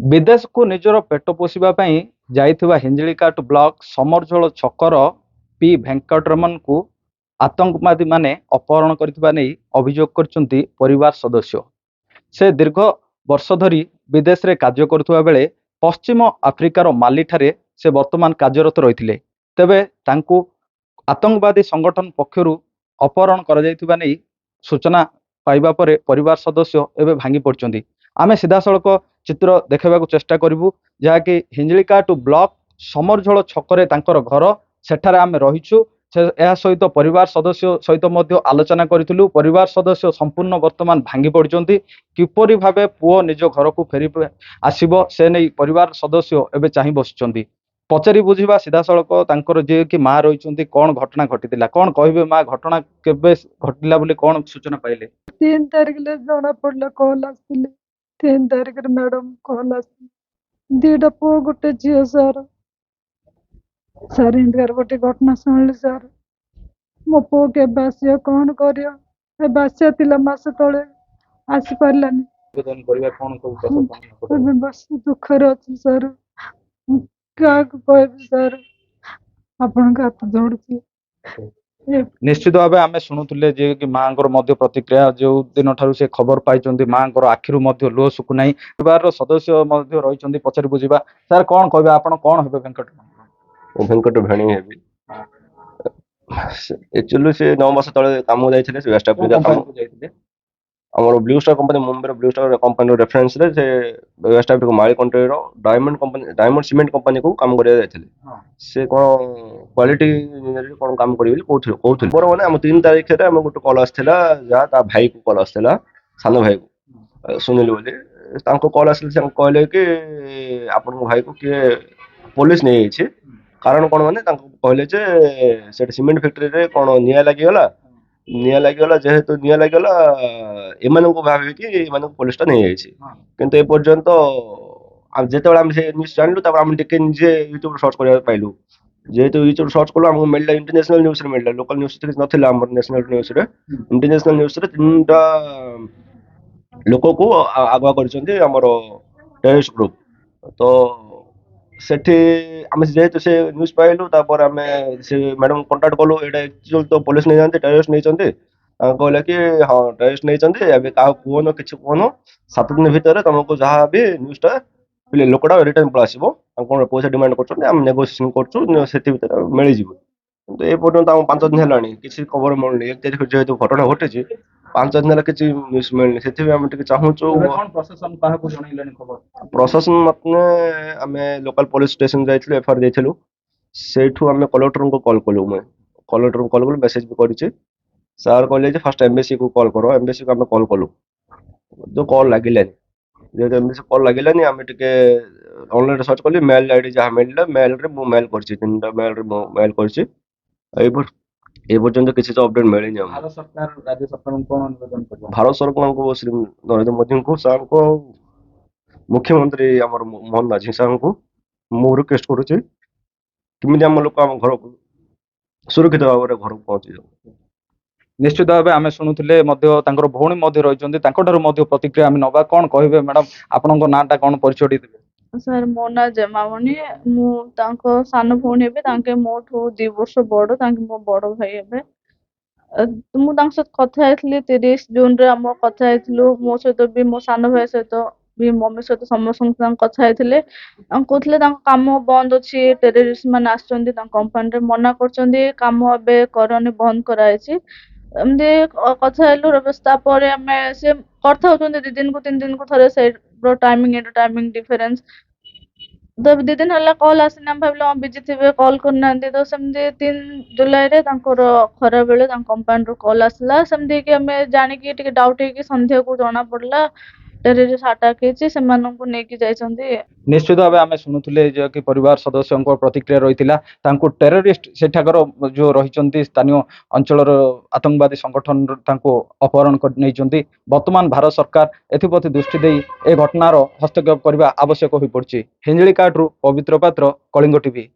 विदेश को निजर पेट पोषापी जाइथिबा हिंजिलिकाट ब्लॉक समरझोल छकर पी वेंकटरमन को आतंकवादी माने अपहरण करथिबा नै अभियोग करछन्ती परिवार सदस्य। से दीर्घ वर्ष धरी विदेश रे कार्य करुवा बेले पश्चिम आफ्रिकार माली ठारे से वर्तमान कार्यरत रही। तेबे तांको आतंकवादी संगठन पक्षरु अपहरण कर जाइथिबा नै सूचना पाइबा परे परिवार सदस्य एवं भांगी पड़छन्ती। आमे सीधा सड़क चित्र देखा चेष्टा करूँ जहाँकि हिंजिलिकाट ब्लॉक समरझोल छकरे तांकर घर सेठारे आमे रहीछु। सहित परिवार सदस्य सहित आलोचना करूँ। परिवार सदस्य संपूर्ण वर्तमान भांगी पड़छन्ती। किपरि भाबे पुओ निज घर को फेरी आसीबो से नहीं परिवार सदस्य एवं चाह बसिचन्ती। पचारि बुझा सीधा सड़क तांकर जे कि माँ रही कौन घटना घटी कौन कहे माँ घटना केबे घटिला बोली कौन सूचना पाइले? 3 तारिख जना पड़ला कॉल आसले। 3 तारिख मैडम कॉल आसले। दीटा पुओ गोटे झील सर सर इंदर गोटे घटना शुणिली सर मो पुओ के आसिया कौन कर आसिया तिला मास तले आसी पारलानी। बस दुखर अच्छी सर क्या कहबी सर आपण हाथ जोड़ुची। निश्चित भाव आम शुणुले जे कि माँ प्रतिक्रिया जो दिन ठार से खबर पाई माँ आखिर लुह सुखुना परिवार सदस्य रही पचारि बुझा सर कौन कह आप कौन हे वेंकट? वेंकट भेणी हेबी एक्चुअली से 9 मास तले काम जाइथिले से वेस्ट अफ्रीका हमर Blue Star company Mumbai Blue Star company reference रे से वेस्ट अफ्रीका माली कंट्री रो diamond company diamond cement company को काम करे जाइथिले। से कोन क्वालिटी इंजीनियर कोन काम करी कहउथिले पर माने हम 3 तारिख रे हम गोटे कॉल आसथिला जा ता भाई को कॉल आसथिला सानो भाई को सुनिल बोले तांको कॉल आसले से कहले कि आपन भाई को के पुलिस नै आइछे कारण कोन माने तांको कहले जे से सीमेंट फैक्ट्री रे कोन निया लागि गला जेहेतु निया लागि गला एमान को भाबे कि एमान को पुलिस ता नै आइछे किंतु ए पर्यंत हम जेते हम से न्यूज़ जानलु तब हम देखे जे यूट्यूब सर्च करिया पाइलु जेहेतु यूट्यूब सर्च कलो हमको मिलला इंटरनेशनल न्यूज़ रे मिलला लोकल न्यूज़ रे नथिला हमर नेशनल न्यूज़ रे इंटरनेशनल न्यूज़ रे तीनटा लोक को आगवा करछन्ते हमर टेररिस्ट ग्रुप तो सेठी हम जेहेतु से न्यूज़ पाइलु तापर हमें से मैडम कांटेक्ट कलो एटा एक्चुअल तो पुलिस नै जानते टेररिस्ट नै जानते कहले कि हां टेररिस्ट नै जानते अबे का कोन किछ कोन 7 दिन भीतर तुमको जहां भी न्यूज़ टा पिले लोकड़ा रिटर्न पर आसीबो कोन पैसा डिमांड करछन्ते हम नेगोशिएशन करछु सेठी भीतर मिलि जिवो किंतु ए पर्यंत हम 5 दिन हेलानी किछि खबर मिलनी 1 तारिख जेहेतु घटना घटिछि 5 दिन हेला किछि न्यूज़ मिलनी सेठी हम टिके चाहूछु कोन प्रशासन काहा को जणैलेनी खबर प्रशासन मतने हमें लोकल पुलिस स्टेशन जाइथिलु एफआर देथिलु सेठू हमें कलेक्टर को कॉल कलु मैं कलेक्टर को कॉल कलु मेसेज भी करिछि सर कहले जे फर्स्ट एम्बेसी को कॉल करो एम्बेसी को हमें कॉल कलु जो कॉल लागिलानी जे एम्बेसी कॉल लागिलानी हमें टिके ऑनलाइन सर्च कली मेल आईडी जहां मिलला मेल रे मो मेल करछि तीनटा मेल रे मो मेल करछि ए पर्यंत किसी तो अपडेट मिलनी हम भारत सरकार राज्य सरकार को कोन निवेदन करबो? भारत सरकार को श्री नरेंद्र मोदी को सर को मुख्यमंत्री हमर मोहन माझी साहब को मो रिक्वेस्ट करूछि किमिति हम लोक हम घर को सुरक्षित भाव रे घर पहुंची जाऊ। निश्चित भाव आम शुणुले भौणी रही प्रतिक्रिया आम नवा कौन कहे मैडम आपण नाटा कौन परिचय देते? सर मो ना जमामणि मु तांको सान भौणी हेबे तांके मोठो 2 वर्ष बड़ तांके मो बड़ भाई हेबे मु तांक सहित कथा आइतली 30 जून रे हम कथा आइतलु मो सहित भी मो सान भाई सहित भी मम्मी सहित समस्त तांक कथा आइतले तांक कहतले तांक काम बंद अछि टेररिस्ट मान आछचंदी तांक कंपनी रे मना करचंदी काम अबे करनी बंद कराइछि एमदे कथा हेलु व्यवस्था परे हमें से करथा होचंदी 2 दिन को 3 दिन को थरे से टाइमिंग डिफरेंस तो 2 दिन हला कॉल आसिना भाबले बिजी थिबे कॉल करना तो समझे 3 जुलाई रे तांकर खरा बेले तांक कंपनी रो कॉल आसला समझे कि हमें जानि कि टिके डाउट है कि संध्या को जाना पड़ला टेररिस्ट अटैक हेछि सेमान को नै कि जाइछंदी। निश्चित भाव आम शुणुले कि परिवार सदस्य प्रतिक्रिया रही टेररिस्ट सेठाकर जो रही स्थानीय अंचल आतंकवादी संगठन अपहरण कर वर्तमान भारत सरकार एप्रति दृष्टि दे ए घटनार हस्तक्षेप करने आवश्यक हो पड़ी। हिंजिलिकाटू पवित्र पात्र, कलिंग टीवी।